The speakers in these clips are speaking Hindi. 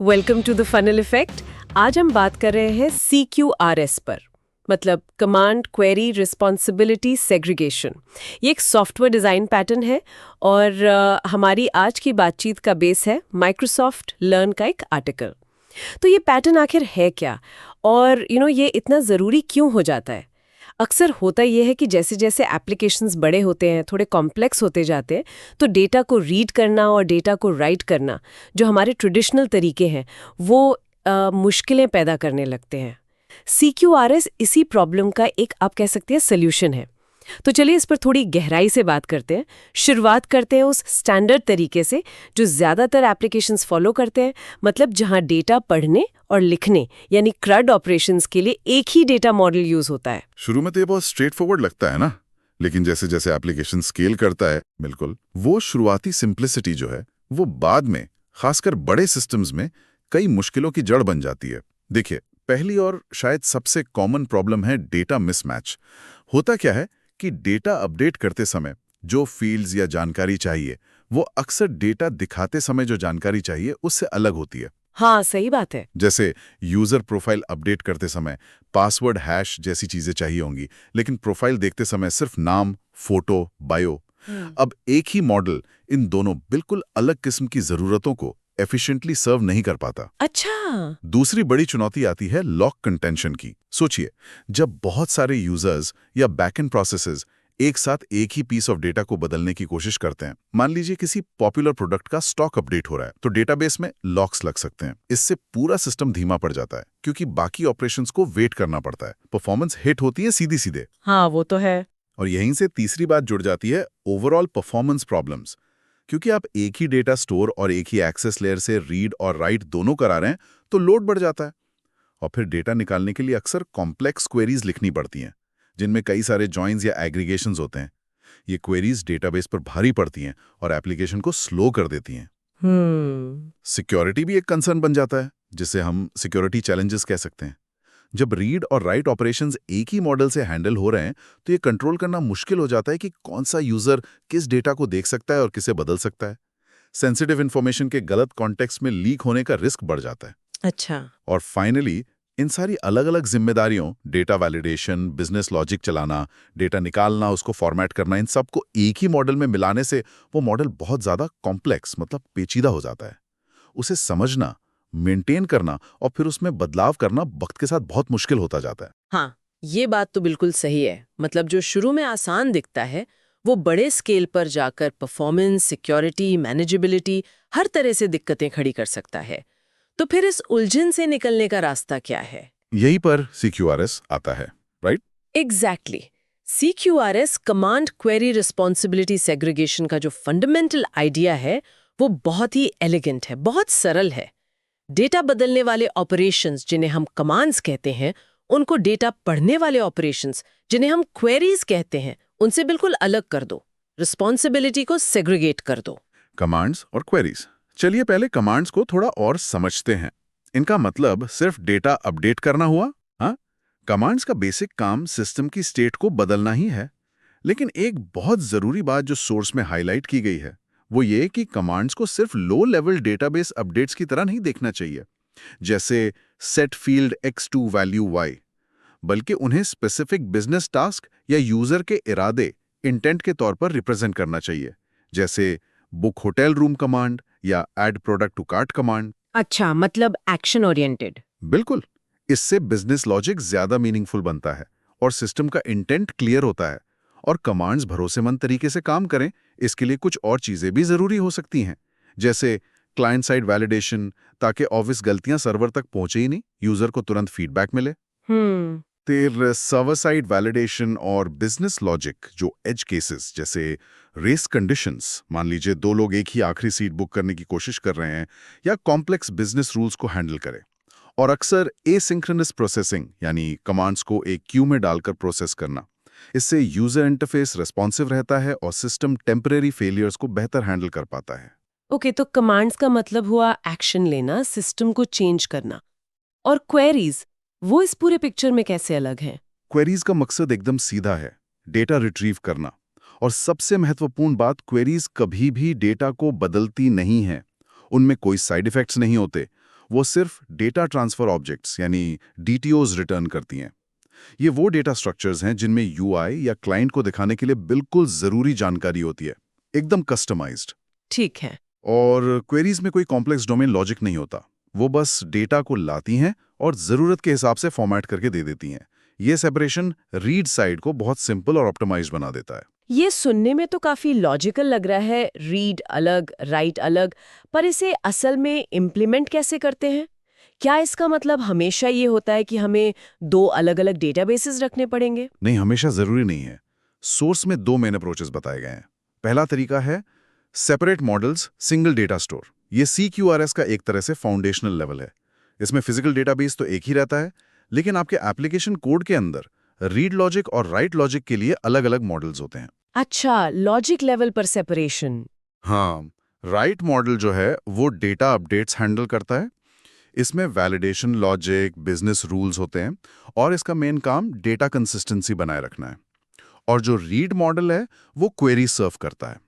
Welcome to the funnel effect. आज हम बात कर रहे हैं CQRS पर, मतलब कमांड क्वेरी रिस्पॉन्सिबिलिटी सेग्रीगेशन। ये एक सॉफ्टवेयर डिज़ाइन पैटर्न है और हमारी आज की बातचीत का बेस है माइक्रोसॉफ्ट लर्न का एक आर्टिकल। तो ये पैटर्न आखिर है क्या, और ये इतना ज़रूरी क्यों हो जाता है? अक्सर होता ये है कि जैसे जैसे एप्लीकेशंस बड़े होते हैं, थोड़े कॉम्प्लेक्स होते जाते हैं, तो डेटा को रीड करना और डेटा को राइट करना, जो हमारे ट्रेडिशनल तरीके हैं, वो मुश्किलें पैदा करने लगते हैं। CQRS इसी प्रॉब्लम का एक, आप कह सकते हैं, सोल्यूशन है। तो चलिए इस पर थोड़ी गहराई से बात करते हैं। शुरुआत करते हैं उस स्टैंडर्ड तरीके से जो ज़्यादातर एप्लीकेशंस फॉलो करते हैं, मतलब जहां डेटा पढ़ने और लिखने यानी CRUD ऑपरेशंस के लिए एक ही डेटा मॉडल यूज होता है। शुरू में तो ये बहुत स्ट्रेट फॉरवर्ड लगता है ना, लेकिन जैसे जैसे एप्लीकेशन स्केल करता है, बिल्कुल वो शुरुआती सिंप्लिसिटी जो है वो बाद में खासकर बड़े सिस्टम्स में कई मुश्किलों की जड़ बन जाती है। देखिए, पहली और शायद सबसे कॉमन प्रॉब्लम है डेटा मिसमैच। होता क्या है कि डेटा अपडेट करते समय जो फील्ड्स या जानकारी चाहिए वो अक्सर डेटा दिखाते समय जो जानकारी चाहिए उससे अलग होती है। हाँ, सही बात है। जैसे यूजर प्रोफाइल अपडेट करते समय पासवर्ड, हैश जैसी चीजें चाहिए होंगी, लेकिन प्रोफाइल देखते समय सिर्फ नाम, फोटो, बायो। अब एक ही मॉडल इन दोनों बिल्कुल अलग किस्म की जरूरतों को एफिशिएंटली सर्व नहीं कर पाता। अच्छा। दूसरी बड़ी चुनौती आती है लॉक कंटेंशन की। सोचिए, जब बहुत सारे यूजर्स या बैकएंड प्रोसेसेस एक साथ एक ही पीस ऑफ डेटा को बदलने की कोशिश करते हैं, मान लीजिए किसी पॉपुलर प्रोडक्ट का स्टॉक अपडेट हो रहा है, तो डेटाबेस में लॉक्स लग सकते हैं। इससे पूरा सिस्टम धीमा पड़ जाता है क्योंकि बाकी ऑपरेशंस को वेट करना पड़ता है। परफॉर्मेंस हिट होती है सीधी सीधे। हाँ, वो तो है। और यहीं से तीसरी बात जुड़ जाती है, ओवरऑल परफॉर्मेंस प्रॉब्लम्स। क्योंकि आप एक ही डेटा स्टोर और एक ही एक्सेस लेयर से रीड और राइट दोनों करा रहे हैं, तो लोड बढ़ जाता है। और फिर डेटा निकालने के लिए अक्सर कॉम्प्लेक्स क्वेरीज लिखनी पड़ती हैं, जिनमें कई सारे जॉइंस या एग्रीगेशंस होते हैं। ये क्वेरीज डेटाबेस पर भारी पड़ती हैं और एप्लीकेशन को स्लो कर देती हैं। सिक्योरिटी भी एक कंसर्न बन जाता है, जिसे हम सिक्योरिटी चैलेंजेस कह सकते हैं। जब रीड और राइट ऑपरेशंस एक ही मॉडल से हैंडल हो रहे हैं, तो ये कंट्रोल करना मुश्किल हो जाता है कि कौन सा यूजर किस डेटा को देख सकता है और किसे बदल सकता है। सेंसिटिव इंफॉर्मेशन के गलत कॉन्टेक्स्ट में लीक होने का रिस्क बढ़ जाता है। अच्छा। और फाइनली, इन सारी अलग अलग जिम्मेदारियों, डेटा वैलिडेशन, बिजनेस लॉजिक चलाना, डेटा निकालना, उसको फॉर्मेट करना, इन सबको एक ही मॉडल में मिलाने से वो मॉडल बहुत ज्यादा कॉम्प्लेक्स, मतलब पेचीदा हो जाता है। उसे समझना, मेंटेन करना और फिर उसमें बदलाव करना वक्त के साथ बहुत मुश्किल होता जाता है। हाँ, ये बात तो बिल्कुल सही है। मतलब जो शुरू में आसान दिखता है, वो बड़े स्केल पर जाकर परफॉर्मेंस, सिक्योरिटी, मैनेजेबिलिटी, हर तरह से दिक्कतें खड़ी कर सकता है। तो फिर इस उलझन से निकलने का रास्ता क्या है? यहीं पर CQRS आता है, right? Exactly. CQRS, command query responsibility segregation का जो फंडामेंटल आइडिया है, वो बहुत ही एलिगेंट है, बहुत सरल है। डेटा बदलने वाले ऑपरेशंस, जिन्हें हम कमांड्स कहते हैं, उनको डेटा पढ़ने वाले ऑपरेशंस, जिन्हें हम क्वेरीज कहते हैं, उनसे बिल्कुल अलग कर दो। रिस्पॉन्सिबिलिटी को सेग्रीगेट कर दो। कमांड्स और क्वेरीज। चलिए पहले कमांड्स को थोड़ा और समझते हैं। इनका मतलब सिर्फ डेटा अपडेट करना हुआ? हाँ, कमांड्स का बेसिक काम सिस्टम की स्टेट को बदलना ही है। लेकिन एक बहुत जरूरी बात जो सोर्स में हाईलाइट की गई है, वो ये कि कमांड्स को सिर्फ लो लेवल डेटाबेस अपडेट्स की तरह नहीं देखना चाहिए, जैसे set field x2 value y, बल्कि उन्हें स्पेसिफिक बिजनेस टास्क या यूजर के इरादे, इंटेंट के तौर पर रिप्रेजेंट करना चाहिए, जैसे बुक होटल रूम कमांड या add product to cart command. अच्छा, मतलब एक्शन ओरिएंटेड। बिल्कुल, इससे बिजनेस लॉजिक ज्यादा मीनिंगफुल बनता है और सिस्टम का इंटेंट क्लियर होता है। और कमांड्स भरोसेमंद तरीके से काम करें, इसके लिए कुछ और चीजें भी जरूरी हो सकती हैं, जैसे क्लाइंट साइड वैलिडेशन, ताकि ऑब्वियस गलतियां सर्वर तक पहुंचे ही नहीं, यूजर को तुरंत फीडबैक मिले। हम्म। फिर सर्वर साइड वैलिडेशन और बिजनेस लॉजिक, जो एज केसेस जैसे रेस कंडीशंस, मान लीजिए दो लोग एक ही आखिरी सीट बुक करने की कोशिश कर रहे हैं, या कॉम्प्लेक्स बिजनेस रूल्स को हैंडल करें। और अक्सर एसिंक्रोनस प्रोसेसिंग, यानी कमांड्स को एक क्यू में डालकर प्रोसेस करना। इससे यूजर इंटरफेस रिस्पॉन्सिव रहता है और सिस्टम टेम्परेरी फेलियर्स को बेहतर हैंडल कर पाता है। ओके, तो कमांड्स का मतलब हुआ एक्शन लेना, सिस्टम को चेंज करना। और क्वेरीज, वो इस पूरे पिक्चर में कैसे अलग हैं? क्वेरीज का मकसद एकदम सीधा है, डेटा रिट्रीव करना। और सबसे महत्वपूर्ण बात, क्वेरीज कभी भी डेटा को बदलती नहीं है। उनमें कोई साइड इफेक्ट्स नहीं होते। वो सिर्फ डेटा ट्रांसफर ऑब्जेक्ट्स यानी डीटीओज रिटर्न करती हैं। ये वो डेटा स्ट्रक्चर्स हैं जिनमें यूआई या क्लाइंट को दिखाने के लिए बिल्कुल ज़रूरी जानकारी होती है, एकदम कस्टमाइज्ड। ठीक है। और क्वेरीज में कोई कॉम्प्लेक्स डोमेन लॉजिक नहीं होता, वो बस डेटा को लाती हैं और ज़रूरत के हिसाब से फॉर्मेट करके दे देती हैं। ये सेपरेशन रीड साइड को बहुत सिंपल और ऑप्टिमाइज्ड बना देता है। ये सुनने में तो काफी लॉजिकल लग रहा है, रीड अलग राइट अलग, पर इसे असल में इम्प्लीमेंट कैसे करते हैं? क्या इसका मतलब हमेशा ये होता है कि हमें दो अलग अलग डेटाबेसेस रखने पड़ेंगे? नहीं, हमेशा ज़रूरी नहीं है। सोर्स में दो मेन अप्रोचेस बताए गए हैं। पहला तरीका है separate models single data store. ये CQRS का एक तरह से फाउंडेशनल लेवल है। इसमें फिजिकल डेटाबेस तो एक ही रहता है, लेकिन आपके एप्लीकेशन कोड के अंदर रीड लॉजिक और राइट लॉजिक के लिए अलग-अलग मॉडल्स होते हैं। अच्छा, लॉजिक लेवल पर सेपरेशन। हाँ, राइट मॉडल जो है वो डेटा अपडेट्स हैंडल करता है। इसमें वैलिडेशन लॉजिक, बिजनेस रूल्स होते हैं और इसका मेन काम डेटा कंसिस्टेंसी बनाए रखना है। और जो रीड मॉडल है वो क्वेरी सर्व करता है।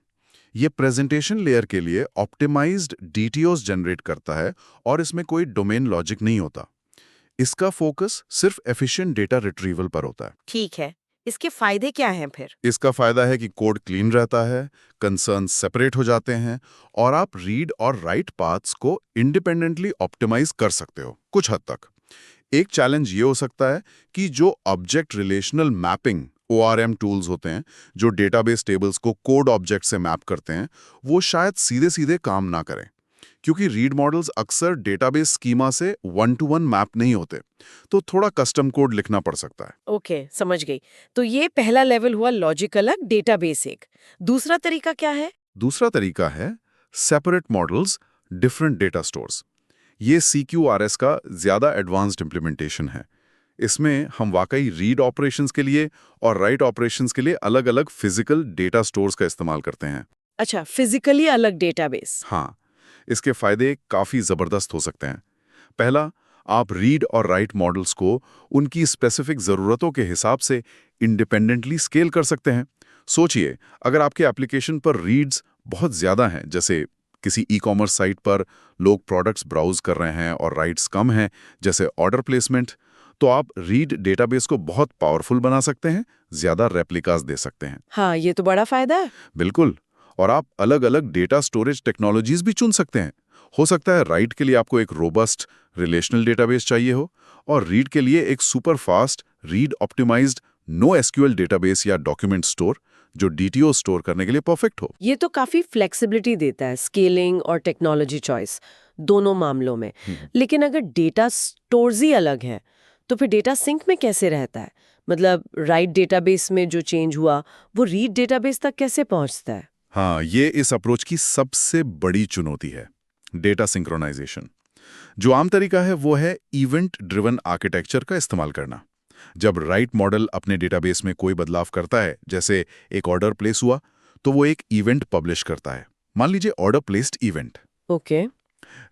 ये प्रेजेंटेशन लेयर के लिए ऑप्टिमाइज्ड डीटीओज जनरेट करता है और इसमें कोई डोमेन लॉजिक नहीं होता। इसका फोकस सिर्फ एफिशिएंट डेटा रिट्रीवल पर होता है। ठीक है, इसके फायदे क्या हैं फिर? इसका फायदा है कि कोड क्लीन रहता है, कंसर्न सेपरेट हो जाते हैं और आप रीड और राइट पाथ्स को इंडिपेंडेंटली ऑप्टिमाइज कर सकते हो कुछ हद तक। एक चैलेंज ये हो सकता है कि जो object relational mapping ORM tools होते हैं, जो डेटाबेस टेबल्स को कोड ऑब्जेक्ट से मैप करते हैं, वो शायद सीधे-सीधे काम ना करें, क्योंकि रीड मॉडल्स अक्सर डेटाबेस स्कीमा से 1-to-1 मैप नहीं होते, तो थोड़ा कस्टम कोड लिखना पड़ सकता है। ओके, समझ गई। तो ये पहला लेवल हुआ लॉजिक अलग, डेटाबेस एक। दूसरा तरीका क्या है? दूसरा तरीका है separate models different data stores. ये CQRS का ज़्यादा एडवांस्ड इम्प्लीमेंटेशन है। इसमें हम वाकई रीड ऑपरेशंस के लिए और राइट ऑपरेशंस के लिए अलग-अलग फिजिकल डेटा स्टोर्स का इस्तेमाल करते हैं। अच्छा, फिजिकली अलग डेटाबेस। हाँ, इसके फायदे काफ़ी ज़बरदस्त हो सकते हैं। पहला, आप रीड और राइट मॉडल्स को उनकी स्पेसिफिक ज़रूरतों के हिसाब से इंडिपेंडेंटली स्केल कर सकते हैं। सोचिए, अगर आपके एप्लीकेशन पर रीड्स बहुत ज़्यादा हैं, जैसे किसी ई-कॉमर्स साइट पर लोग प्रोडक्ट्स ब्राउज कर रहे हैं और राइट्स कम हैं, जैसे ऑर्डर प्लेसमेंट, तो आप रीड डेटाबेस को बहुत पावरफुल बना सकते हैं, ज़्यादा रेप्लिकास दे सकते हैं। हाँ, ये तो बड़ा फायदा है। बिल्कुल। और आप अलग-अलग डेटा स्टोरेज टेक्नोलॉजीज भी चुन सकते हैं। हो सकता है राइट के लिए आपको एक रोबस्ट रिलेशनल डेटाबेस चाहिए हो और रीड के लिए एक super fast read optimized no SQL database या डॉक्यूमेंट स्टोर जो डीटीओ स्टोर करने के लिए परफेक्ट हो। ये तो काफी फ्लेक्सिबिलिटी देता है, स्केलिंग और टेक्नोलॉजी चॉइस दोनों मामलों में। लेकिन अगर डेटा स्टोर्स ही अलग है, तो फिर डेटा सिंक में कैसे रहता है? मतलब राइट डेटाबेस में जो चेंज हुआ वो रीड डेटाबेस तक कैसे पहुंचता है? हाँ, ये इस अप्रोच की सबसे बड़ी चुनौती है, डेटा सिंक्रोनाइजेशन। जो आम तरीका है वो है इवेंट ड्रिवन आर्किटेक्चर का इस्तेमाल करना। जब राइट मॉडल अपने डेटाबेस में कोई बदलाव करता है, जैसे एक ऑर्डर प्लेस हुआ, तो वो एक इवेंट पब्लिश करता है। मान लीजिए order placed event. Okay.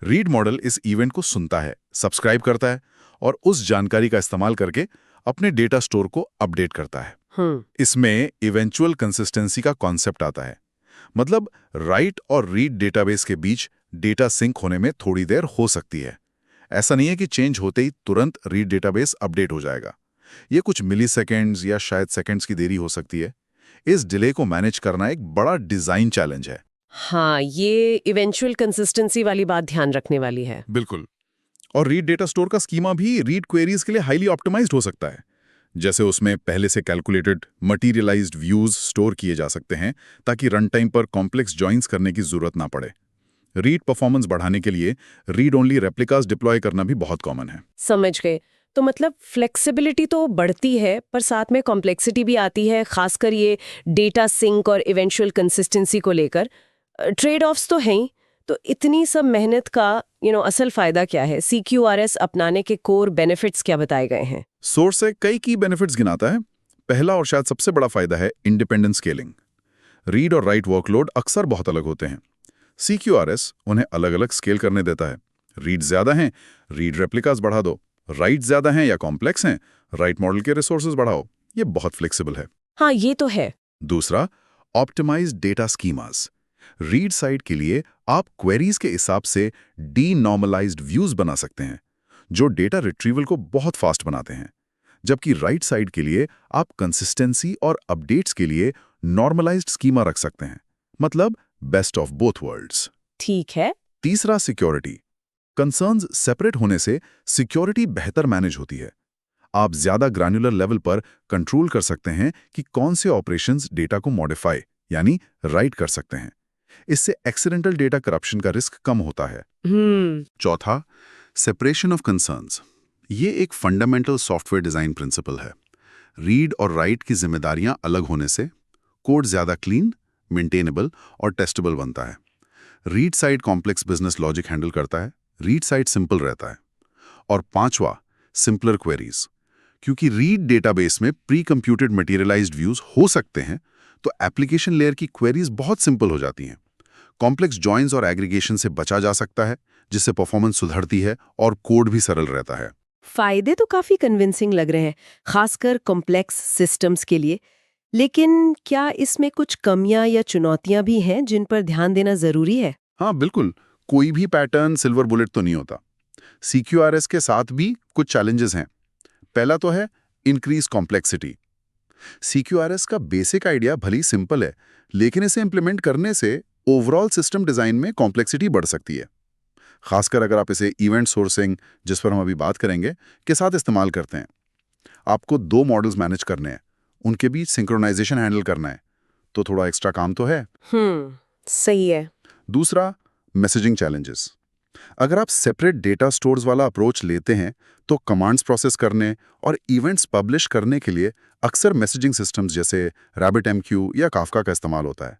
Read model इस इवेंट को सुनता है, सब्सक्राइब करता है और उस जानकारी का इस्तेमाल करके अपने डेटा स्टोर को अपडेट करता है। इसमें इवेंचुअल कंसिस्टेंसी का कॉन्सेप्ट आता है। मतलब राइट और रीड डेटाबेस के बीच डेटा सिंक होने में थोड़ी देर हो सकती है। ऐसा नहीं है कि चेंज होते ही तुरंत रीड डेटाबेस अपडेट हो जाएगा। ये कुछ मिलीसेकेंड्स या शायद सेकंड्स की देरी हो सकती है। इस डिले को मैनेज करना एक बड़ा डिजाइन चैलेंज है। हाँ, ये इवेंचुअल कंसिस्टेंसी वाली बात ध्यान रखने वाली है। बिल्कुल। और रीड डेटा स्टोर का स्कीमा भी रीड क्वेरीज के लिए हाईली ऑप्टिमाइज्ड हो सकता है। जैसे उसमें पहले से कैलकुलेटेड मटीरियलाइज्ड व्यूज स्टोर किए जा सकते हैं ताकि रन टाइम पर कॉम्प्लेक्स जॉइंस करने की जरूरत ना पड़े। रीड परफॉर्मेंस बढ़ाने के लिए रीड ओनली रेप्लिकास डिप्लॉय करना भी बहुत कॉमन है। समझ गए। तो मतलब फ्लेक्सिबिलिटी तो बढ़ती है, पर साथ में कॉम्प्लेक्सिटी भी आती है, खासकर ये डेटा सिंक और इवेंचुअल कंसिस्टेंसी को लेकर। ट्रेड ऑफ्स तो हैं ही। तो इतनी सब मेहनत का असल फायदा क्या है? CQRS अपनाने के कोर बेनिफिट्स क्या बताए गए हैं? सोर्स से कई की बेनिफिट्स गिनाता है। पहला और शायद सबसे बड़ा फायदा है इंडिपेंडेंट स्केलिंग। रीड और राइट वर्कलोड अक्सर बहुत अलग होते हैं। CQRS उन्हें अलग अलग स्केल करने देता है। रीड ज्यादा हैं, रीड रेप्लिकास बढ़ा दो। राइट ज्यादा हैं या कॉम्प्लेक्स हैं, राइट मॉडल के रिसोर्सेज बढ़ाओ। ये बहुत फ्लेक्सिबल है। हाँ, ये तो है। दूसरा, optimized data schemas. Read side के लिए आप क्वेरीज के हिसाब से डीनॉर्मलाइज्ड व्यूज बना सकते हैं, जो डेटा रिट्रीवल को बहुत फास्ट बनाते हैं। जबकि राइट साइड के लिए आप कंसिस्टेंसी और अपडेट्स के लिए नॉर्मलाइज्ड स्कीमा रख सकते हैं, मतलब बेस्ट ऑफ बोथ वर्ल्ड्स। ठीक है। तीसरा, सिक्योरिटी। कंसर्न्स सेपरेट होने से सिक्योरिटी बेहतर मैनेज होती है। आप ज्यादा ग्रैन्युलर लेवल पर कंट्रोल कर सकते हैं कि कौन से ऑपरेशंस डेटा को मॉडिफाई यानी राइट कर सकते हैं। इससे एक्सीडेंटल डेटा करप्शन का रिस्क कम होता है। चौथा, सेपरेशन ऑफ कंसर्न्स। ये एक फंडामेंटल सॉफ्टवेयर डिजाइन प्रिंसिपल है। रीड और राइट की जिम्मेदारियां अलग होने से कोड ज्यादा क्लीन, मेंटेनेबल और टेस्टेबल बनता है। Read side complex business logic handle करता है, रीड साइड सिंपल रहता है। और पांचवा, सिंपलर क्वेरीज। क्योंकि रीड डेटाबेस में प्री कंप्यूटेड मटेरियलाइज्ड व्यूज हो सकते हैं, तो एप्लीकेशन लेयर की क्वेरीज बहुत सिंपल हो जाती हैं। कॉम्प्लेक्स जॉइंस और एग्रीगेशन से बचा जा सकता है, जिससे परफॉर्मेंस सुधरती है और कोड भी सरल रहता है। फायदे तो काफी कन्विंसिंग लग रहे हैं, खासकर कॉम्प्लेक्स सिस्टम्स के लिए। लेकिन क्या इसमें कुछ कमियां या चुनौतियां भी हैं जिन पर ध्यान देना जरूरी है? हाँ बिल्कुल, कोई भी पैटर्न सिल्वर बुलेट तो नहीं होता। CQRS के साथ भी कुछ चैलेंजेस हैं। पहला तो है इंक्रीज कॉम्प्लेक्सिटी। CQRS का बेसिक आइडिया भली सिंपल है, लेकिन इसे इंप्लीमेंट करने से ओवरऑल सिस्टम डिजाइन में कॉम्प्लेक्सिटी बढ़ सकती है, खासकर अगर आप इसे इवेंट सोर्सिंग, जिस पर हम अभी बात करेंगे, के साथ इस्तेमाल करते हैं। आपको 2 मॉडल्स मैनेज करने हैं, उनके बीच सिंक्रोनाइजेशन हैंडल करना है, तो थोड़ा एक्स्ट्रा काम तो है। सही है। दूसरा, मैसेजिंग चैलेंजेस। अगर आप सेपरेट डेटा स्टोर्स वाला अप्रोच लेते हैं, तो कमांड्स प्रोसेस करने और इवेंट्स पब्लिश करने के लिए अक्सर मैसेजिंग सिस्टम्स जैसे RabbitMQ या Kafka का इस्तेमाल होता है।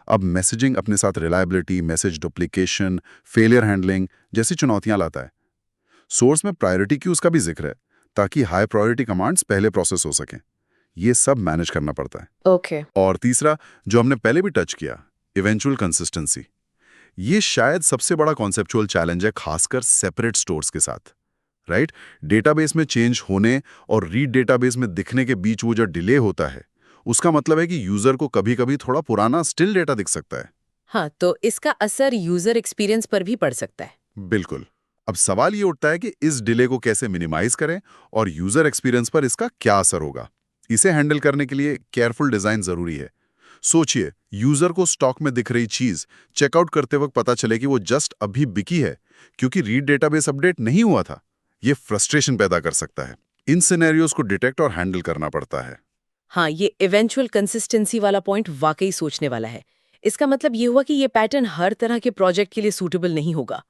अब मैसेजिंग अपने साथ reliability, message duplication, failure handling जैसी चुनौतियां लाता है। सोर्स में प्रायोरिटी क्यूज का भी जिक्र है, ताकि हाई प्रायोरिटी कमांड्स पहले प्रोसेस हो सकें। ये सब मैनेज करना पड़ता है। ओके। और तीसरा, जो हमने पहले भी टच किया, इवेंचुअल कंसिस्टेंसी। ये शायद सबसे बड़ा कॉन्सेप्चुअल चैलेंज है, खासकर सेपरेट स्टोर्स के साथ। राइट, डेटाबेस में चेंज होने और रीड डेटाबेस में दिखने के बीच वो जो डिले होता है, उसका मतलब है कि यूजर को कभी-कभी थोड़ा पुराना स्टिल डेटा दिख सकता है। हाँ, तो इसका असर यूजर एक्सपीरियंस पर भी पड़ सकता है। बिल्कुल। अब सवाल ये उठता है कि इस डिले को कैसे मिनिमाइज करें और यूजर एक्सपीरियंस पर इसका क्या असर होगा। इसे हैंडल करने के लिए केयरफुल डिजाइन जरूरी है। सोचिए, यूजर को स्टॉक में दिख रही चीज चेकआउट करते वक्त पता चले कि वो जस्ट अभी बिकी है, क्योंकि रीड डेटाबेस अपडेट नहीं हुआ था। ये फ्रस्ट्रेशन पैदा कर सकता है। इन सिनेरियोज को डिटेक्ट और हैंडल करना पड़ता है। हाँ, ये इवेंचुअल कंसिस्टेंसी वाला पॉइंट वाकई सोचने वाला है। इसका मतलब ये हुआ कि ये पैटर्न हर तरह के प्रोजेक्ट के लिए सूटेबल नहीं होगा।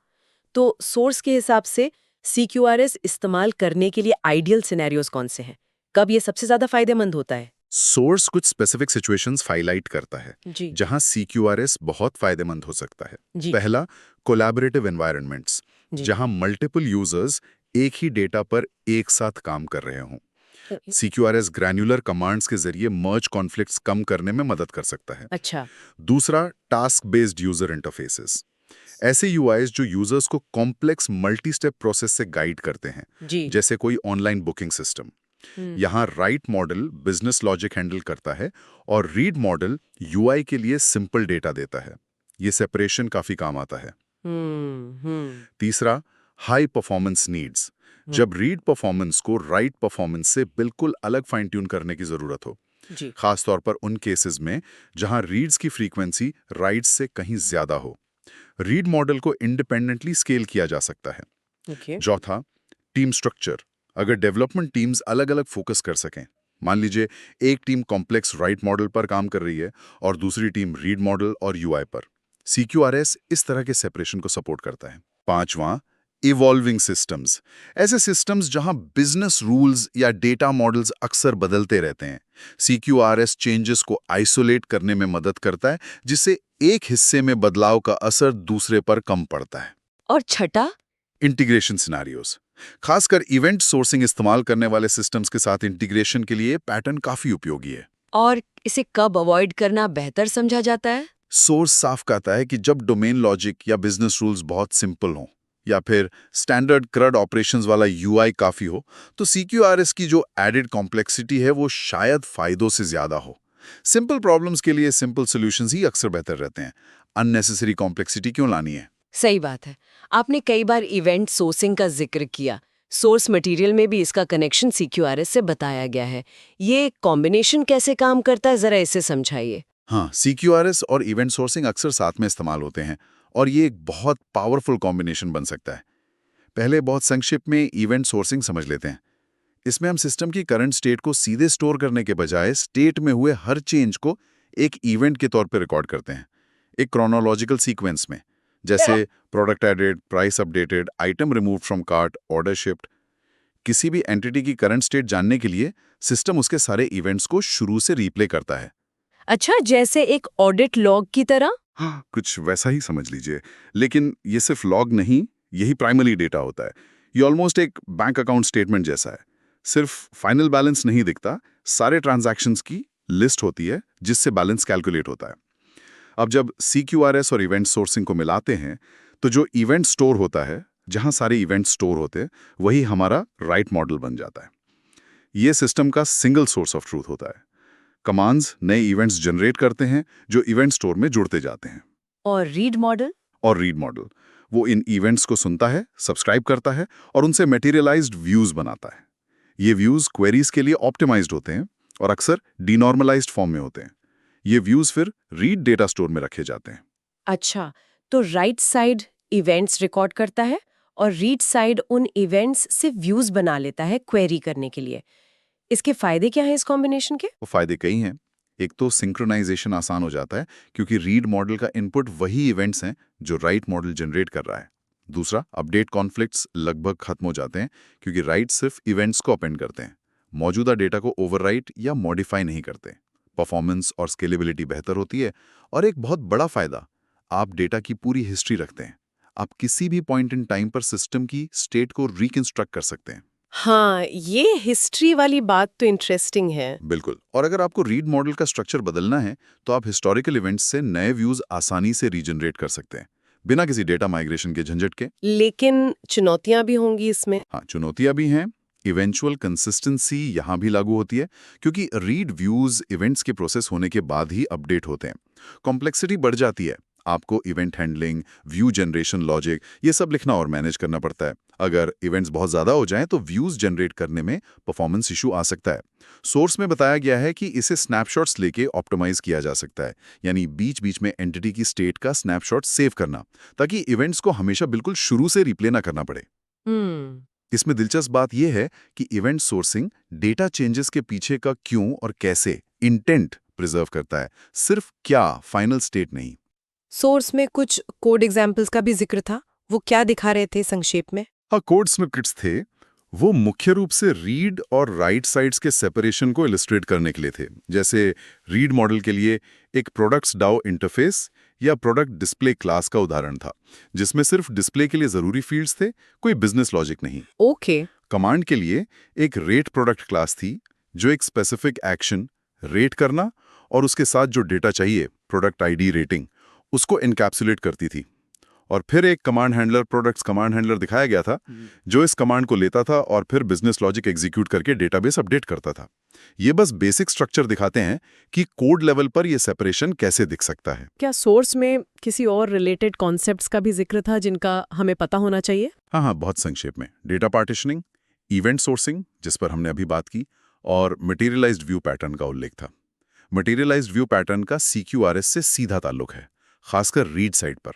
तो सोर्स के हिसाब से CQRS इस्तेमाल करने के लिए आइडियल सिनेरियोज कौन से हैं? कब ये सबसे ज्यादा फायदेमंद होता है? सोर्स कुछ स्पेसिफिक सिचुएशंस हाईलाइट करता है जी। जहां CQRS बहुत फायदेमंद हो सकता है। जी। पहला, कोलैबोरेटिव एनवायरनमेंट्स, जी। जहां मल्टीपल यूजर्स एक ही डेटा पर एक साथ काम कर रहे हों। CQRS ग्रैन्युलर कमांड्स के जरिए मर्ज कॉन्फ्लिक्ट्स कम करने में मदद कर सकता है। अच्छा। दूसरा, टास्क बेस्ड यूजर इंटरफेसेस, ऐसे UIs जो यूजर्स को कॉम्प्लेक्स मल्टी स्टेप प्रोसेस से गाइड करते हैं, जी। जैसे कोई ऑनलाइन बुकिंग सिस्टम। यहाँ right model business logic handle करता है और रीड मॉडल UI के लिए सिंपल डेटा देता है। ये सेपरेशन काफी काम आता है। तीसरा, हाई परफॉर्मेंस नीड्स, जब रीड परफॉर्मेंस को राइट परफॉर्मेंस से बिल्कुल अलग फाइन ट्यून करने की जरूरत हो, जी। खासतौर पर उन केसेस में जहां रीड्स की फ्रीक्वेंसी राइट्स से कहीं ज्यादा हो। रीड मॉडल को इंडिपेंडेंटली स्केल किया जा सकता है। ओके। चौथा, टीम स्ट्रक्चर, अगर डेवलपमेंट टीम्स अलग अलग फोकस कर सकें। मान लीजिए एक टीम कॉम्प्लेक्स राइट मॉडल पर काम कर रही है और दूसरी टीम रीड मॉडल और UI पर। CQRS इस तरह के सेपरेशन को सपोर्ट करता है। पांचवां, इवॉल्विंग सिस्टम्स, ऐसे सिस्टम्स जहां बिजनेस रूल्स या डेटा मॉडल्स अक्सर बदलते रहते हैं। CQRS चेंजेस को आइसोलेट करने में मदद करता है, जिससे एक हिस्से में बदलाव का असर दूसरे पर कम पड़ता है। और छठा, इंटीग्रेशन सिनेरियोज, खासकर इवेंट सोर्सिंग इस्तेमाल करने वाले सिस्टम्स के साथ इंटीग्रेशन के लिए पैटर्न काफी उपयोगी है। और इसे कब अवॉइड करना बेहतर समझा जाता है? सोर्स साफ कहता है कि जब डोमेन लॉजिक या बिजनेस रूल्स बहुत सिंपल हों या फिर स्टैंडर्ड CRUD ऑपरेशंस वाला UI काफी हो, तो CQRS की जो एडेड कॉम्प्लेक्सिटी है वो शायद फायदों से ज्यादा हो। सिंपल प्रॉब्लम्स के लिए सिंपल सॉल्यूशंस ही अक्सर बेहतर रहते हैं। अननेसेसरी कॉम्प्लेक्सिटी क्यों लानी है। सही बात है। आपने कई बार इवेंट सोर्सिंग का जिक्र किया। सोर्स मटेरियल में भी इसका कनेक्शन CQRS से बताया गया है। ये कॉम्बिनेशन कैसे काम करता है, जरा इसे समझाइए। हाँ, CQRS और इवेंट सोर्सिंग अक्सर साथ में इस्तेमाल होते हैं और ये एक बहुत पावरफुल कॉम्बिनेशन बन सकता है। पहले बहुत संक्षिप्त में इवेंट सोर्सिंग समझ लेते हैं। इसमें हम सिस्टम की करंट स्टेट को सीधे स्टोर करने के बजाय स्टेट में हुए हर चेंज को एक इवेंट के तौर पर रिकॉर्ड करते हैं, एक क्रोनोलॉजिकल सीक्वेंस में, जैसे product added, price updated, item removed from cart, order shift. किसी भी एंटिटी की करंट स्टेट जानने के लिए सिस्टम उसके सारे इवेंट्स को शुरू से रिप्ले करता है। अच्छा, जैसे एक ऑडिट लॉग की तरह? हाँ, कुछ वैसा ही समझ लीजिए। लेकिन ये सिर्फ लॉग नहीं, यही प्राइमरी डेटा होता है। ये ऑलमोस्ट एक बैंक अकाउंट स्टेटमेंट जैसा है। सिर्फ फाइनल बैलेंस नहीं दिखता, सारे ट्रांजैक्शंस की लिस्ट होती है जिससे बैलेंस कैलकुलेट होता है। अब जब CQRS और इवेंट सोर्सिंग को मिलाते हैं तो जो इवेंट स्टोर होता है, जहां सारे इवेंट स्टोर होते हैं, वही हमारा राइट मॉडल बन जाता है। ये सिस्टम का सिंगल सोर्स ऑफ ट्रूथ होता है। कमांड्स नए इवेंट्स जनरेट करते हैं जो इवेंट स्टोर में जुड़ते जाते हैं। और रीड मॉडल? वो इन इवेंट्स को सुनता है, सब्सक्राइब करता है और उनसे मटेरियलाइज्ड व्यूज बनाता है। ये व्यूज क्वेरीज के लिए ऑप्टिमाइज्ड होते हैं और अक्सर डीनॉर्मलाइज्ड फॉर्म में होते हैं। ये व्यूज फिर रीड डेटा स्टोर में रखे जाते हैं। अच्छा, तो राइट साइड इवेंट्स रिकॉर्ड करता है और रीड साइड उन इवेंट्स से व्यूज बना लेता है क्वेरी करने के लिए। इसके फायदे क्या हैं इस कॉम्बिनेशन के? वो फायदे कई हैं। एक तो सिंक्रोनाइजेशन आसान हो जाता है क्योंकि रीड मॉडल का इनपुट वही इवेंट्स हैं जो राइट मॉडल जनरेट कर रहा है। दूसरा, अपडेट कॉन्फ्लिक्ट्स लगभग खत्म हो जाते हैं क्योंकि राइट सिर्फ इवेंट्स को अपेंड करते हैं, मौजूदा डेटा को ओवरराइट या मॉडिफाई नहीं करते। परफॉर्मेंस और स्केलेबिलिटी बेहतर होती है और एक बहुत बड़ा फायदा, आप डेटा की पूरी हिस्ट्री रखते हैं। आप किसी भी पॉइंट इन टाइम पर सिस्टम की स्टेट को रिकंस्ट्रक्ट कर सकते हैं। हाँ, ये हिस्ट्री वाली बात तो इंटरेस्टिंग है। बिल्कुल। और अगर आपको रीड मॉडल का स्ट्रक्चर बदलना है तो आप हिस्टोरिकल इवेंट्स से नए व्यूज आसानी से रीजनरेट कर सकते हैं बिना किसी डेटा माइग्रेशन के झंझट के। लेकिन चुनौतियां भी होंगी इसमें। हाँ, चुनौतियां भी हैं। इवेंचुअल कंसिस्टेंसी यहाँ भी लागू होती है क्योंकि रीड व्यूज इवेंट्स के प्रोसेस होने के बाद ही अपडेट होते हैं। कॉम्प्लेक्सिटी बढ़ जाती है। आपको event handling, view generation logic, ये सब लिखना और मैनेज करना पड़ता है। अगर इवेंट्स बहुत ज़्यादा हो जाएं तो व्यूज जनरेट करने में परफॉर्मेंस इशू आ सकता है। सोर्स में बताया गया है कि इसे स्नैपशॉट्स लेके ऑप्टिमाइज किया जा सकता है, यानी बीच बीच में एंटिटी की स्टेट का स्नैपशॉट सेव करना, ताकि इवेंट्स को हमेशा बिल्कुल शुरू से रिप्ले ना करना पड़े। इसमें दिलचस्प बात यह है कि इवेंट सोर्सिंग डेटा चेंजेस के पीछे का क्यों और कैसे इंटेंट प्रिजर्व करता है, सिर्फ क्या, फाइनल स्टेट नहीं। सोर्स में कुछ कोड एग्जाम्पल्स का भी जिक्र था, वो क्या दिखा रहे थे संक्षेप में? हाँ, कोड स्निपेट्स थे। वो मुख्य रूप से रीड और राइट साइड्स के सेपरेशन को इलस्ट्रेट करने के लिए थे। जैसे रीड मॉडल के लिए एक प्रोडक्ट्स डाउ इंटरफेस या प्रोडक्ट डिस्प्ले क्लास का उदाहरण था, जिसमें सिर्फ डिस्प्ले के लिए जरूरी फील्ड्स थे, कोई बिजनेस लॉजिक नहीं। ओके। कमांड के लिए एक रेट प्रोडक्ट क्लास थी जो एक स्पेसिफिक एक्शन रेट करना और उसके साथ जो डेटा चाहिए, प्रोडक्ट आईडी रेटिंग, उसको एनकैप्सुलेट करती थी। और फिर एक command handler, products command handler दिखाया गया था जो इस कमांड को लेता था और फिर बिजनेस लॉजिक एग्जीक्यूट करके डेटाबेस अपडेट करता था। ये बस बेसिक स्ट्रक्चर दिखाते हैं कि कोड लेवल पर ये सेपरेशन कैसे दिख सकता है। क्या सोर्स में किसी और रिलेटेड कॉन्सेप्ट्स का भी जिक्र था जिनका हमें पता होना चाहिए? हाँ, बहुत संक्षेप में डेटा पार्टीशनिंग, इवेंट सोर्सिंग जिस पर हमने अभी बात की, और मटेरियलाइज्ड व्यू पैटर्न का उल्लेख था। मटेरियलाइज्ड व्यू पैटर्न का CQRS से सीधा ताल्लुक है, खासकर रीड साइड पर।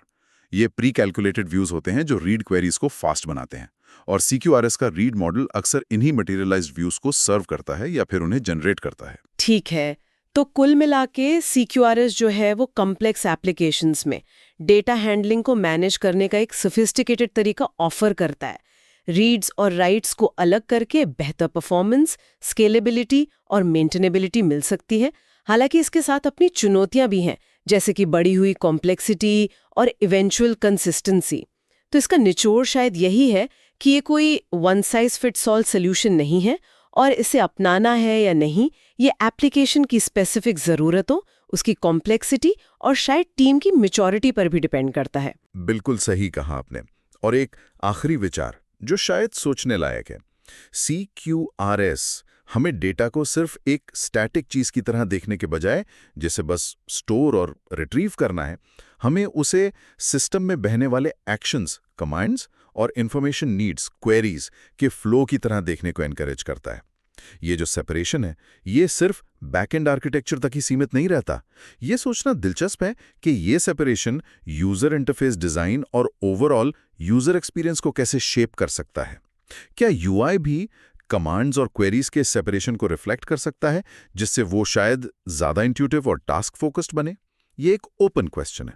ये प्री कैलकुलेटेड व्यूज होते हैं जो रीड क्वेरीज को फास्ट बनाते हैं, और CQRS का रीड मॉडल अक्सर इन्हीं मटेरियलाइज्ड व्यूज को सर्व करता है या फिर उन्हें जनरेट करता है। ठीक है, तो कुल मिलाके CQRS जो है वो कॉम्प्लेक्स एप्लीकेशंस में डेटा हैंडलिंग को मैनेज करने का एक सोफिस्टिकेटेड तरीका ऑफर करता है। रीड्स और राइट्स को अलग करके बेहतर परफॉर्मेंस, स्केलेबिलिटी और मेंटेनेबिलिटी मिल सकती है। हालांकि इसके साथ अपनी चुनौतियां भी हैं, जैसे कि बढ़ी हुई कॉम्प्लेक्सिटी और इवेंचुअल कंसिस्टेंसी। तो इसका निचोड़ शायद यही है कि ये कोई one size fits all solution नहीं है, और इसे अपनाना है या नहीं ये एप्लीकेशन की स्पेसिफिक ज़रूरतों, उसकी कॉम्प्लेक्सिटी और शायद टीम की मैच्योरिटी पर भी डिपेंड करता है। बिल्कुल सही कहा आपने। और एक आखिरी विचार जो शायद सोचने लायक है, CQRS हमें डेटा को सिर्फ एक स्टैटिक चीज की तरह देखने के बजाय, जिसे बस स्टोर और रिट्रीव करना है, हमें उसे सिस्टम में बहने वाले एक्शंस, कमांड्स और इंफॉर्मेशन नीड्स, क्वेरीज के फ्लो की तरह देखने को एनकरेज करता है। ये जो सेपरेशन है, ये सिर्फ बैकएंड आर्किटेक्चर तक ही सीमित नहीं रहता। ये सोचना दिलचस्प है कि ये सेपरेशन यूजर इंटरफेस डिजाइन और ओवरऑल यूजर एक्सपीरियंस को कैसे शेप कर सकता है। क्या यूआई भी कमांड्स और क्वेरीज के सेपरेशन को रिफ्लेक्ट कर सकता है, जिससे वो शायद ज्यादा इंट्यूटिव और टास्क फोकस्ड बने? ये एक ओपन क्वेश्चन है।